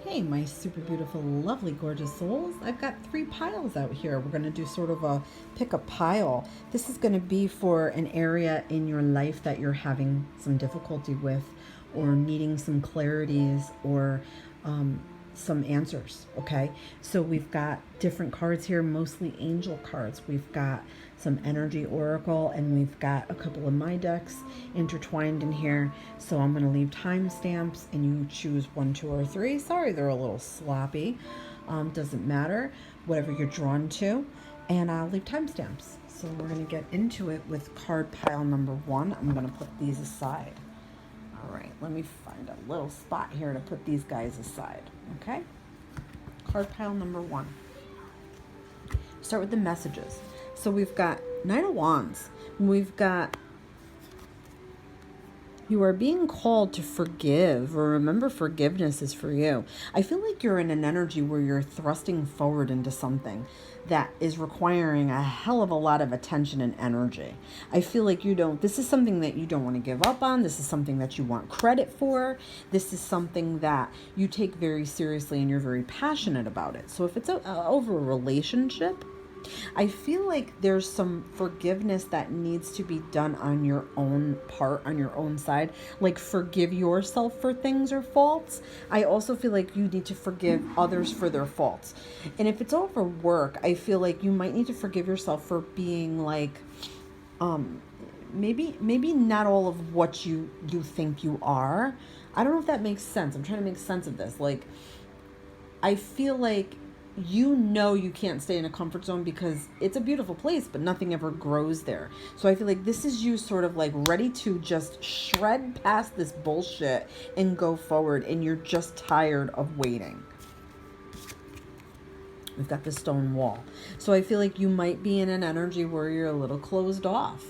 Hey, my super beautiful, lovely, gorgeous souls. I've got 3 piles out here. We're going to do sort of a pick a pile. This is going to be for an area in your life that you're having some difficulty with or needing some clarities or some answers. Okay, so we've got different cards here, mostly angel cards. We've got some energy oracle, and we've got a couple of my decks intertwined in here. So I'm going to leave timestamps, and you choose 1, 2, or 3. Sorry, they're a little sloppy. Doesn't matter, whatever you're drawn to, and I'll leave timestamps. So we're going to get into it with card pile number 1. I'm going to put these aside. All right, let me find a little spot here to put these guys aside. Okay, card pile number 1. Start with the messages. So we've got Knight of Wands. We've got you are being called to forgive, or remember, forgiveness is for you. I feel like you're in an energy where you're thrusting forward into something that is requiring a hell of a lot of attention and energy. I feel like this is something that you don't want to give up on. This is something that you want credit for. This is something that you take very seriously and you're very passionate about it. So if it's over a relationship, I feel like there's some forgiveness that needs to be done on your own part, on your own side. Like, forgive yourself for things or faults. I also feel like you need to forgive others for their faults. And if it's over work, I feel like you might need to forgive yourself for being like, maybe not all of what you think you are. I don't know if that makes sense. I'm trying to make sense of this. Like, I feel like you can't stay in a comfort zone because it's a beautiful place, but nothing ever grows there. So I feel like this is you sort of like ready to just shred past this bullshit and go forward, and you're just tired of waiting. We've got the stone wall. So I feel like you might be in an energy where you're a little closed off.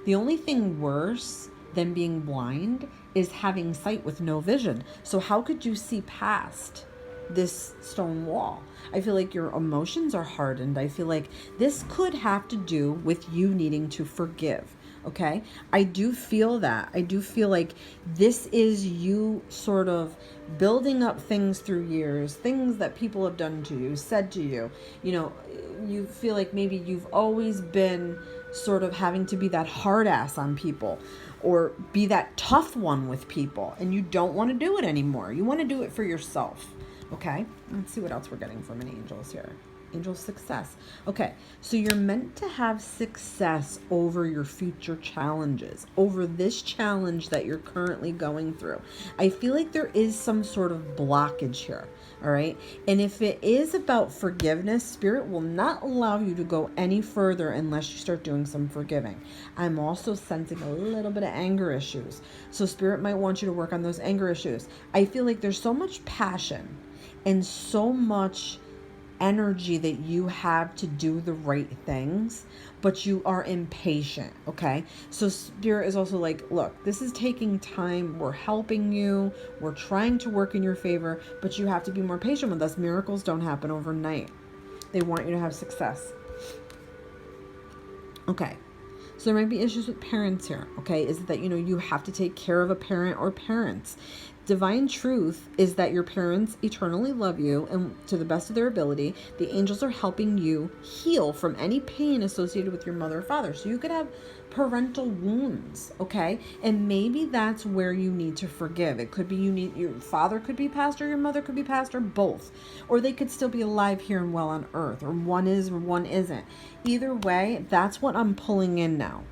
The only thing worse than being blind is having sight with no vision. So how could you see past this stone wall? I feel like your emotions are hardened. I feel like this could have to do with you needing to forgive. Okay, I do feel that. I do feel like this is you sort of building up things through years, things that people have done to you, said to you. You feel like maybe you've always been sort of having to be that hard ass on people or be that tough one with people, and you don't want to do it anymore. You want to do it for yourself. Okay, let's see what else we're getting from an angels here. Angel success. Okay, so you're meant to have success over your future challenges, over this challenge that you're currently going through. I feel like there is some sort of blockage here. All right, and if it is about forgiveness, Spirit will not allow you to go any further unless you start doing some forgiving. I'm also sensing a little bit of anger issues, so Spirit might want you to work on those anger issues. I feel like there's so much passion and so much energy that you have to do the right things, but you are impatient. Okay, so Spirit is also like, look, this is taking time. We're helping you, we're trying to work in your favor, but you have to be more patient with us. Miracles don't happen overnight. They want you to have success. Okay, so there might be issues with parents here. Okay, is that you have to take care of a parent or parents. Divine truth is that your parents eternally love you, and to the best of their ability, the angels are helping you heal from any pain associated with your mother or father. So you could have parental wounds, okay? And maybe that's where you need to forgive. It could be your father could be pastor, your mother could be pastor, both. Or they could still be alive here and well on earth, or one is or one isn't. Either way, that's what I'm pulling in now.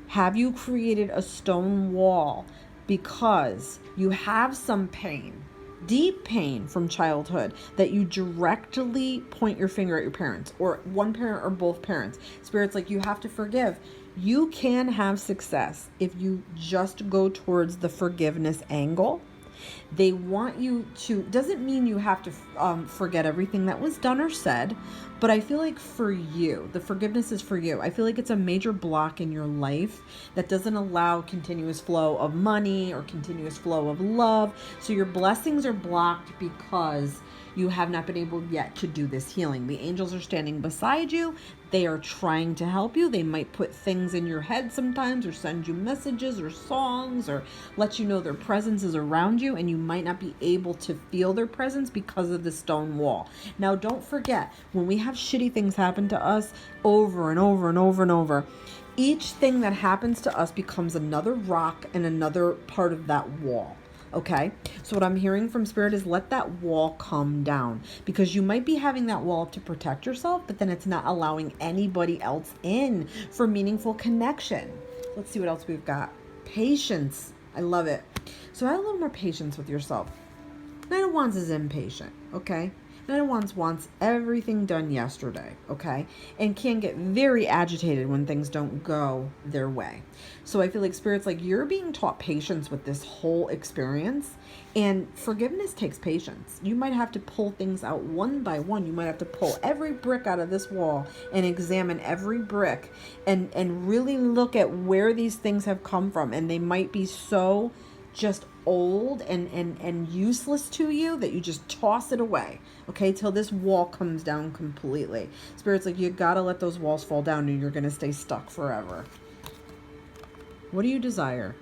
Have you created a stone wall because you have some pain, deep pain from childhood, that you directly point your finger at your parents, or one parent or both parents? Spirit's like, you have to forgive. You can have success if you just go towards the forgiveness angle. They want you to, doesn't mean you have to forget everything that was done or said, but I feel like for you, the forgiveness is for you. I feel like it's a major block in your life that doesn't allow continuous flow of money or continuous flow of love. So your blessings are blocked because you have not been able yet to do this healing. The angels are standing beside you, They are trying to help you. They might put things in your head sometimes, or send you messages or songs, or let you know their presence is around you, and you might not be able to feel their presence because of the stone wall. Now, don't forget, when we have shitty things happen to us over and over and over and over, each thing that happens to us becomes another rock and another part of that wall. Okay, so what I'm hearing from Spirit is let that wall come down, because you might be having that wall up to protect yourself, but then it's not allowing anybody else in for meaningful connection. Let's see what else we've got. Patience. I love it. So have a little more patience with yourself. Knight of Wands is impatient, okay? Knight of Wands wants everything done yesterday, okay? And can get very agitated when things don't go their way. So I feel like Spirit's like, you're being taught patience with this whole experience, and forgiveness takes patience. You might have to pull things out one by one. You might have to pull every brick out of this wall and examine every brick and really look at where these things have come from. And they might be so just old and useless to you that you just toss it away, okay, till this wall comes down completely. Spirit's like, you gotta let those walls fall down, or you're gonna stay stuck forever. What do you desire?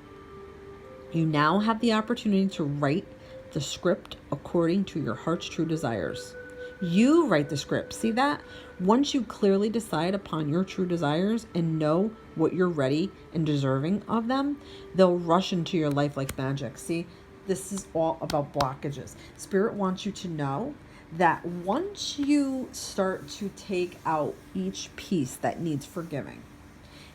You now have the opportunity to write the script according to your heart's true desires. You write the script. See that? Once you clearly decide upon your true desires and know what you're ready and deserving of them, they'll rush into your life like magic. See, this is all about blockages. Spirit wants you to know that once you start to take out each piece that needs forgiving,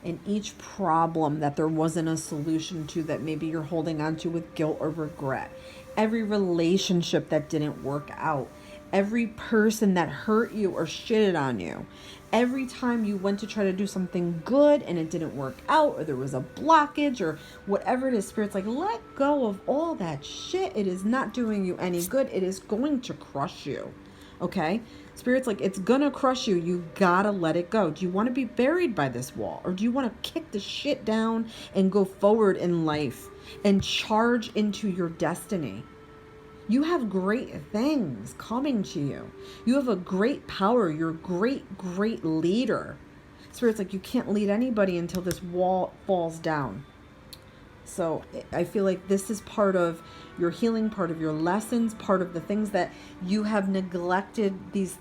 and each problem that there wasn't a solution to, that maybe you're holding on to with guilt or regret, every relationship that didn't work out, every person that hurt you or shitted on you, every time you went to try to do something good and it didn't work out, or there was a blockage or whatever it is, Spirit's like, let go of all that shit. It is not doing you any good. It is going to crush you. Okay? Spirit's like, it's gonna crush you. You gotta let it go. Do you want to be buried by this wall, or do you want to kick the shit down and go forward in life and charge into your destiny? You have great things coming to you. You have a great power. You're a great leader. Spirit's like, you can't lead anybody until this wall falls down. So I feel like this is part of your healing, part of your lessons, part of the things that you have neglected, these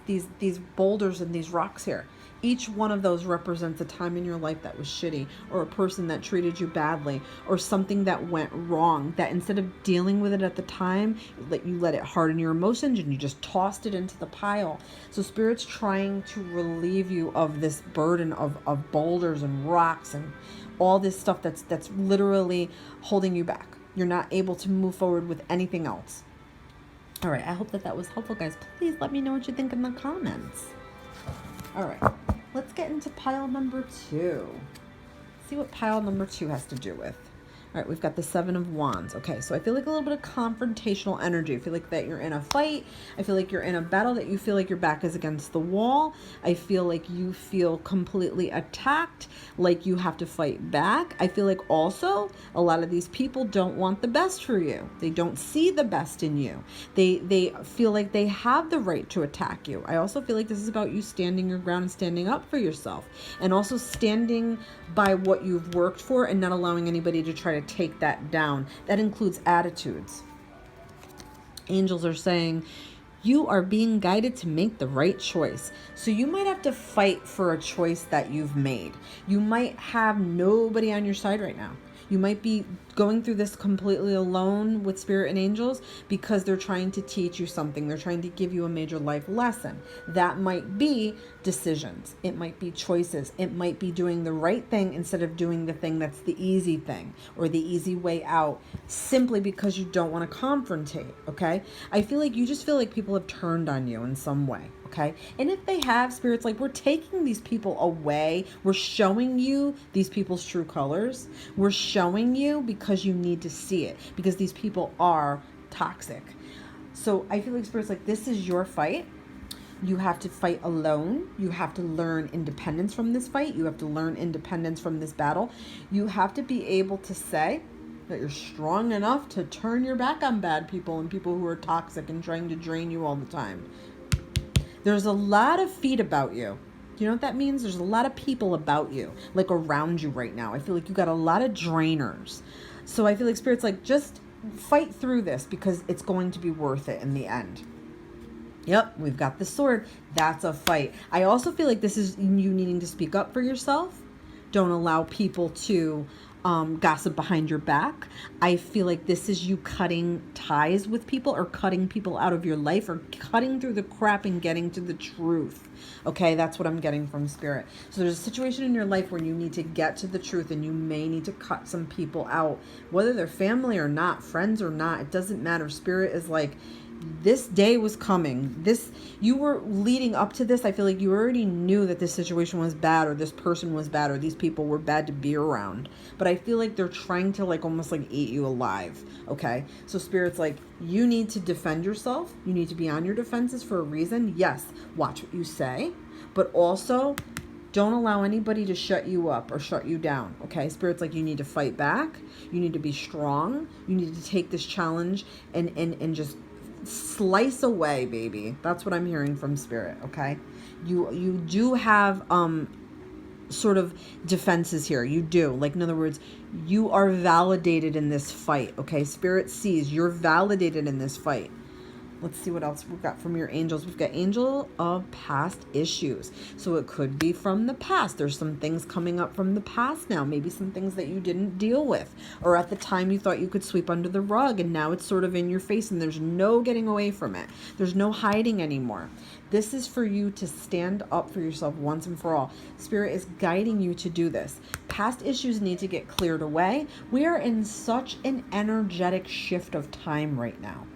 boulders and these rocks here. Each one of those represents a time in your life that was shitty, or a person that treated you badly, or something that went wrong, that instead of dealing with it at the time, you let it harden your emotions and you just tossed it into the pile. So Spirit's trying to relieve you of this burden of boulders and rocks and all this stuff that's literally holding you back. You're not able to move forward with anything else. All right, I hope that was helpful, guys. Please let me know what you think in the comments. All right, let's get into pile number 2. See what pile number 2 has to do with. All right, we've got the 7 of Wands. Okay, so I feel like a little bit of confrontational energy. I feel like that you're in a fight. I feel like you're in a battle, that you feel like your back is against the wall. I feel like you feel completely attacked, like you have to fight back. I feel like also a lot of these people don't want the best for you. They don't see the best in you. They feel like they have the right to attack you. I also feel like this is about you standing your ground and standing up for yourself, and also standing by what you've worked for and not allowing anybody to try to take that down. That includes attitudes. Angels are saying you are being guided to make the right choice. So you might have to fight for a choice that you've made. You might have nobody on your side right now. You might be going through this completely alone with Spirit and angels because they're trying to teach you something. They're trying to give you a major life lesson. That might be decisions. It might be choices. It might be doing the right thing instead of doing the thing that's the easy thing or the easy way out, simply because you don't want to confrontate, okay? I feel like you just feel like people have turned on you in some way. Okay. And if they have, Spirit's like, we're taking these people away. We're showing you these people's true colors. We're showing you because you need to see it, because these people are toxic. So I feel like Spirit's like, this is your fight. You have to fight alone. You have to learn independence from this fight. You have to learn independence from this battle. You have to be able to say that you're strong enough to turn your back on bad people and people who are toxic and trying to drain you all the time. There's a lot of feet about you. Do you know what that means? There's a lot of people about you, like around you right now. I feel like you got a lot of drainers. So I feel like Spirit's like, just fight through this because it's going to be worth it in the end. Yep, we've got the sword. That's a fight. I also feel like this is you needing to speak up for yourself. Don't allow people to gossip behind your back. I feel like this is you cutting ties with people or cutting people out of your life or cutting through the crap and getting to the truth. Okay, that's what I'm getting from Spirit. So there's a situation in your life where you need to get to the truth and you may need to cut some people out, whether they're family or not, friends or not. It doesn't matter. Spirit is like, this day was coming. You were leading up to this. I feel like you already knew that this situation was bad or this person was bad or these people were bad to be around. But I feel like they're trying to like almost like eat you alive. Okay. So Spirit's like, you need to defend yourself. You need to be on your defenses for a reason. Yes. Watch what you say, but also don't allow anybody to shut you up or shut you down. Okay. Spirit's like, you need to fight back. You need to be strong. You need to take this challenge and just slice away, baby. That's what I'm hearing from Spirit. Okay, you do have sort of defenses here. You do, like, in other words, you are validated in this fight. Okay, Spirit sees you're validated in this fight. Let's see what else we've got from your angels. We've got angel of past issues. So it could be from the past. There's some things coming up from the past now. Maybe some things that you didn't deal with. Or at the time you thought you could sweep under the rug and now it's sort of in your face and there's no getting away from it. There's no hiding anymore. This is for you to stand up for yourself once and for all. Spirit is guiding you to do this. Past issues need to get cleared away. We are in such an energetic shift of time right now.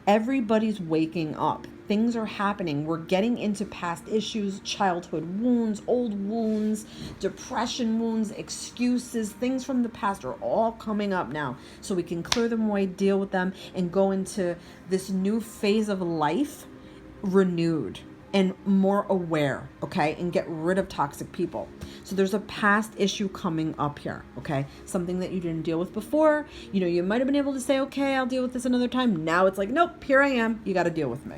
Everybody's waking up. Things are happening. We're getting into past issues, childhood wounds, old wounds, depression wounds, excuses, things from the past are all coming up now. So we can clear them away, deal with them, and go into this new phase of life renewed and more aware, okay? And get rid of toxic people. So there's a past issue coming up here, okay? Something that you didn't deal with before. You know, you might have been able to say, okay, I'll deal with this another time. Now it's like, nope, here I am. You got to deal with me.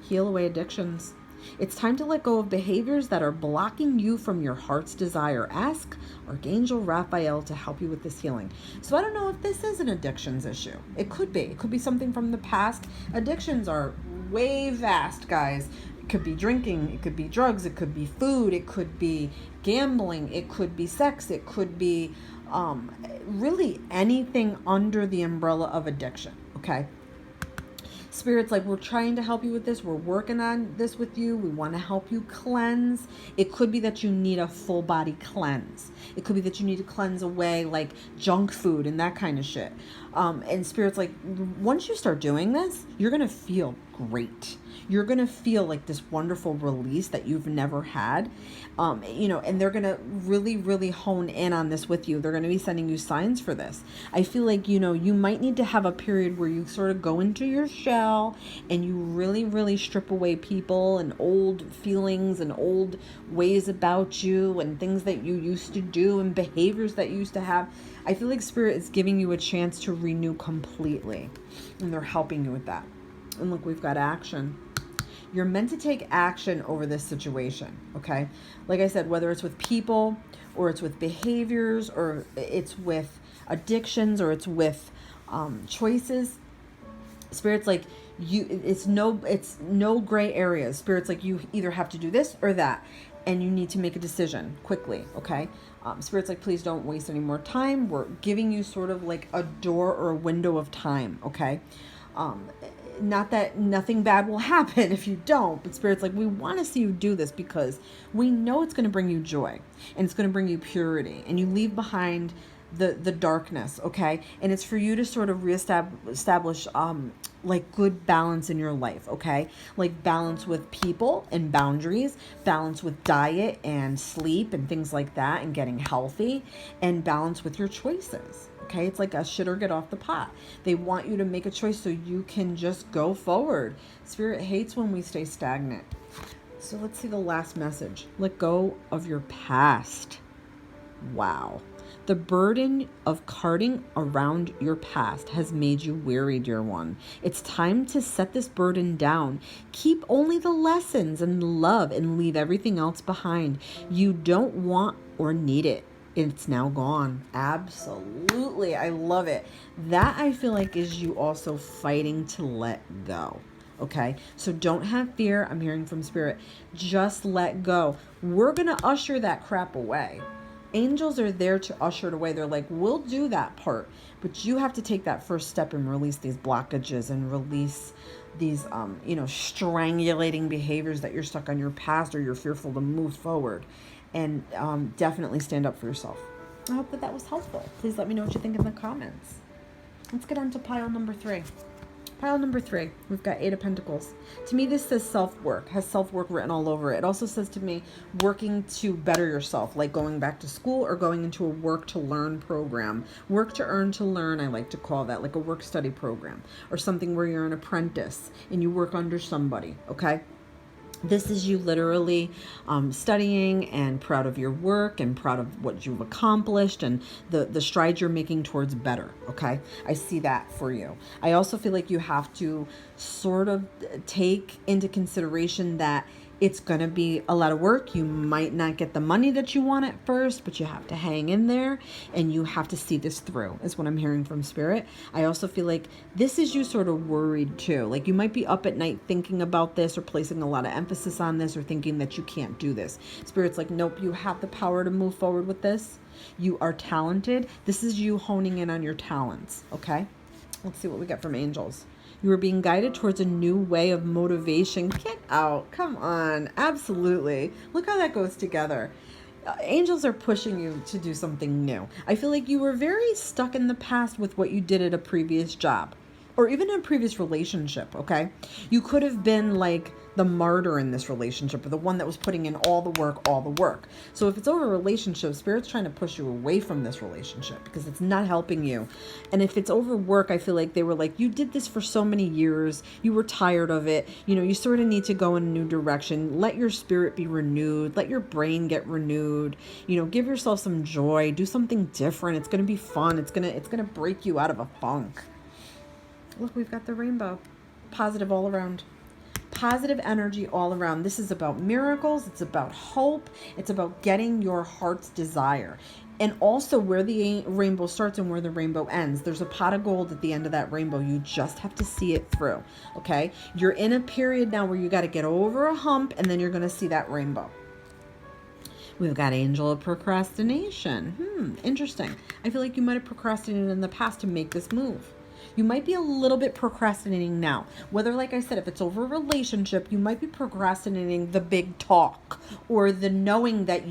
Heal away addictions. It's time to let go of behaviors that are blocking you from your heart's desire. Ask Archangel Raphael to help you with this healing. So I don't know if this is an addictions issue. It could be. It could be something from the past. Addictions are way vast, guys. It could be drinking, it could be drugs, it could be food, it could be gambling, it could be sex, it could be really anything under the umbrella of addiction, okay? Spirit's like, we're trying to help you with this. We're working on this with you. We want to help you cleanse. It could be that you need a full body cleanse. It could be that you need to cleanse away like junk food and that kind of shit. And Spirit's like, once you start doing this, you're going to feel great. You're going to feel like this wonderful release that you've never had. And they're going to really, really hone in on this with you. They're going to be sending you signs for this. I feel like, you might need to have a period where you sort of go into your shell and you really, really strip away people and old feelings and old ways about you and things that you used to do and behaviors that you used to have. I feel like Spirit is giving you a chance to renew completely, and they're helping you with that. And look, we've got action. You're meant to take action over this situation, okay? Like I said, whether it's with people or it's with behaviors or it's with addictions or it's with choices, Spirit's like, it's no gray areas. Spirit's like, you either have to do this or that, and you need to make a decision quickly, okay? Spirit's like, please don't waste any more time. We're giving you sort of like a door or a window of time, okay? Not that nothing bad will happen if you don't, but Spirit's like, we want to see you do this because we know it's going to bring you joy and it's going to bring you purity, and you leave behind the darkness, okay? And it's for you to sort of reestablish like good balance in your life, okay? Like balance with people and boundaries, balance with diet and sleep and things like that, and getting healthy, and balance with your choices. Okay, it's like a shit or get off the pot. They want you to make a choice so you can just go forward. Spirit hates when we stay stagnant. So let's see the last message. Let go of your past. Wow. The burden of carting around your past has made you weary, dear one. It's time to set this burden down. Keep only the lessons and the love and leave everything else behind. You don't want or need it. It's now gone. Absolutely. I love it. That I feel like is you also fighting to let go. Okay, so don't have fear. I'm hearing from Spirit. Just let go. We're going to usher that crap away. Angels are there to usher it away. They're like, we'll do that part, but you have to take that first step and release these blockages and release these, strangulating behaviors that you're stuck on your past or you're fearful to move forward. And definitely stand up for yourself. I hope that was helpful. Please let me know what you think in the comments. Let's get on to pile number 3. Pile number 3, we've got 8 of Pentacles. To me, this says self-work, has self-work written all over it. It also says to me, working to better yourself, like going back to school or going into a work to learn program. Work to earn to learn, I like to call that, like a work study program or something where you're an apprentice and you work under somebody, okay? This is you literally studying and proud of your work and proud of what you've accomplished and the strides you're making towards better, okay? I see that for you. I also feel like you have to sort of take into consideration that it's going to be a lot of work. You might not get the money that you want at first, but you have to hang in there and you have to see this through, is what I'm hearing from Spirit. I also feel like this is you sort of worried too. Like you might be up at night thinking about this or placing a lot of emphasis on this or thinking that you can't do this. Spirit's like, nope, you have the power to move forward with this. You are talented. This is you honing in on your talents, okay? Let's see what we get from angels. You are being guided towards a new way of motivation. Get out. Come on. Absolutely. Look how that goes together. Angels are pushing you to do something new. I feel like you were very stuck in the past with what you did at a previous job or even a previous relationship, okay? You could have been like the martyr in this relationship or the one that was putting in all the work. So if it's over a relationship, Spirit's trying to push you away from this relationship because it's not helping you. And if it's over work, I feel like they were like, you did this for so many years. You were tired of it. You sort of need to go in a new direction. Let your spirit be renewed. Let your brain get renewed. Give yourself some joy. Do something different. It's going to be fun. It's going to break you out of a funk. Look, we've got the rainbow. Positive all around. Positive energy all around. This is about miracles. It's about hope. It's about getting your heart's desire. And also where the rainbow starts and where the rainbow ends. There's a pot of gold at the end of that rainbow. You just have to see it through, okay? You're in a period now where you got to get over a hump and then you're going to see that rainbow. We've got angel of procrastination. Interesting. I feel like you might have procrastinated in the past to make this move. You might be a little bit procrastinating now. Whether, like I said, if it's over a relationship, you might be procrastinating the big talk or the knowing that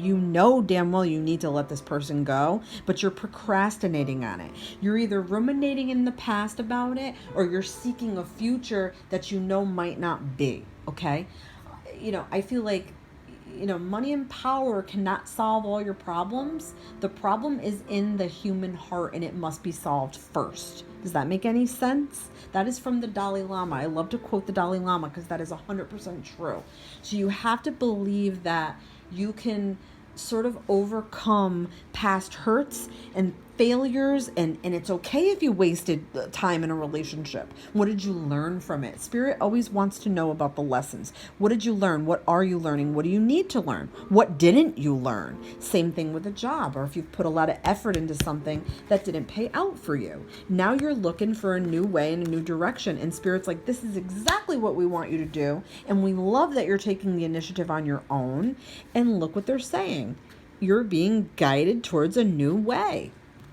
damn well you need to let this person go, but you're procrastinating on it. You're either ruminating in the past about it or you're seeking a future that might not be, okay? I feel like money and power cannot solve all your problems. The problem is in the human heart and it must be solved first. Does that make any sense? That is from the Dalai Lama. I love to quote the Dalai Lama because that is 100% true. So you have to believe that you can sort of overcome past hurts and failures, and it's okay if you wasted time in a relationship. What did you learn from it? Spirit always wants to know about the lessons. What did you learn? What are you learning? What do you need to learn? What didn't you learn? Same thing with a job, or if you've put a lot of effort into something that didn't pay out for you. Now you're looking for a new way and a new direction, and Spirit's like, this is exactly what we want you to do, and we love that you're taking the initiative on your own. And look what they're saying. You're being guided towards a new way.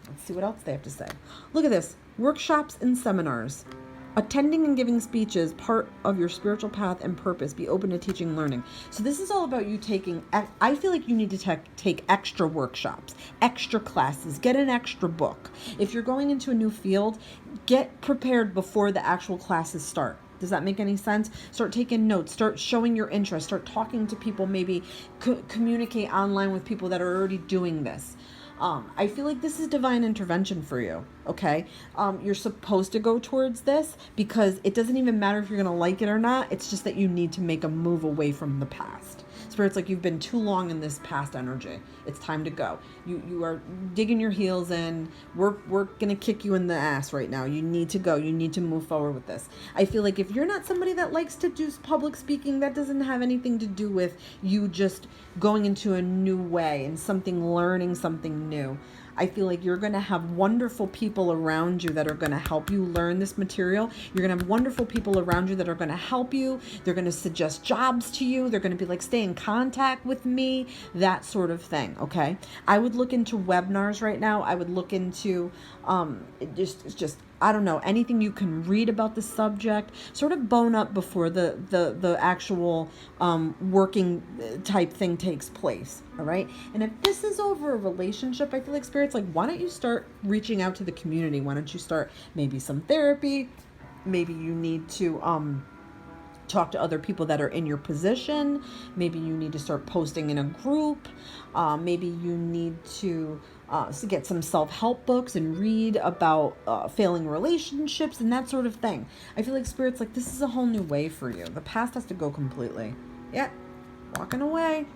Let's see what else they have to say. Look at this. Workshops and seminars. Attending and giving speeches, part of your spiritual path and purpose. Be open to teaching and learning. So this is all about you I feel like you need to take extra workshops, extra classes, get an extra book. If you're going into a new field, get prepared before the actual classes start. Does that make any sense? Start taking notes, start showing your interest, start talking to people, maybe communicate online with people that are already doing this. I feel like this is divine intervention for you, okay? You're supposed to go towards this because it doesn't even matter if you're going to like it or not. It's just that you need to make a move away from the past. Spirit's like, you've been too long in this past energy. It's time to go. You are digging your heels in. We're going to kick you in the ass right now. You need to go. You need to move forward with this. I feel like if you're not somebody that likes to do public speaking, that doesn't have anything to do with you just going into a new way and learning something new. I feel like you're going to have wonderful people around you that are going to help you learn this material. You're going to have wonderful people around you that are going to help you. They're going to suggest jobs to you. They're going to be like, stay in contact with me, that sort of thing. Okay. I would look into webinars right now. I would look into just I don't know, anything you can read about the subject, sort of bone up before the actual working type thing takes place. All right. And if this is over a relationship, I feel like Spirit's like, why don't you start reaching out to the community? Why don't you start maybe some therapy? Maybe you need to talk to other people that are in your position. Maybe you need to start posting in a group. Maybe you need to get some self-help books and read about failing relationships and that sort of thing. I feel like Spirit's like, this is a whole new way for you. The past has to go completely. Yeah, walking away.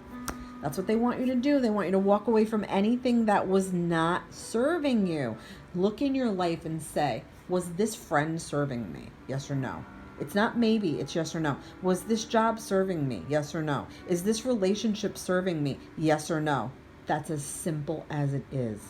That's what they want you to do. They want you to walk away from anything that was not serving you. Look in your life and say, was this friend serving me? Yes or no? It's not maybe, it's yes or no. Was this job serving me? Yes or no? Is this relationship serving me? Yes or no? That's as simple as it is.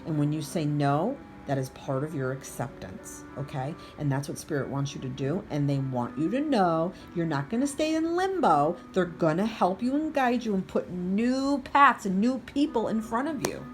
And when you say no, that is part of your acceptance, okay? And that's what Spirit wants you to do. And they want you to know you're not going to stay in limbo. They're going to help you and guide you and put new paths and new people in front of you.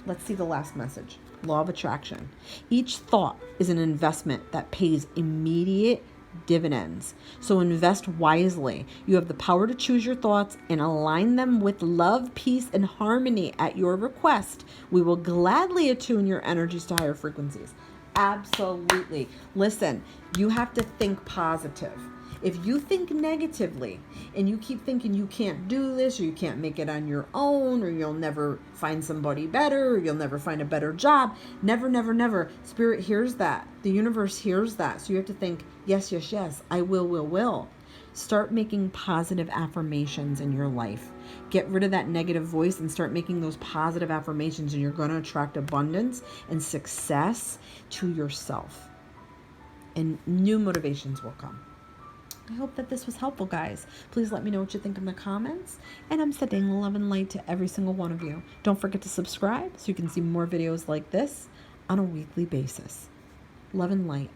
Let's see the last message. Law of attraction. Each thought is an investment that pays immediate dividends. So invest wisely. You have the power to choose your thoughts and align them with love, peace, and harmony at your request. We will gladly attune your energies to higher frequencies. Absolutely. Listen, you have to think positive. If you think negatively and you keep thinking you can't do this, or you can't make it on your own, or you'll never find somebody better, or you'll never find a better job, never, never, never. Spirit hears that. The universe hears that. So you have to think, yes, yes, yes, I will. Start making positive affirmations in your life. Get rid of that negative voice and start making those positive affirmations, and you're going to attract abundance and success to yourself. And new motivations will come. I hope that this was helpful, guys. Please let me know what you think in the comments. And I'm sending love and light to every single one of you. Don't forget to subscribe so you can see more videos like this on a weekly basis. Love and light.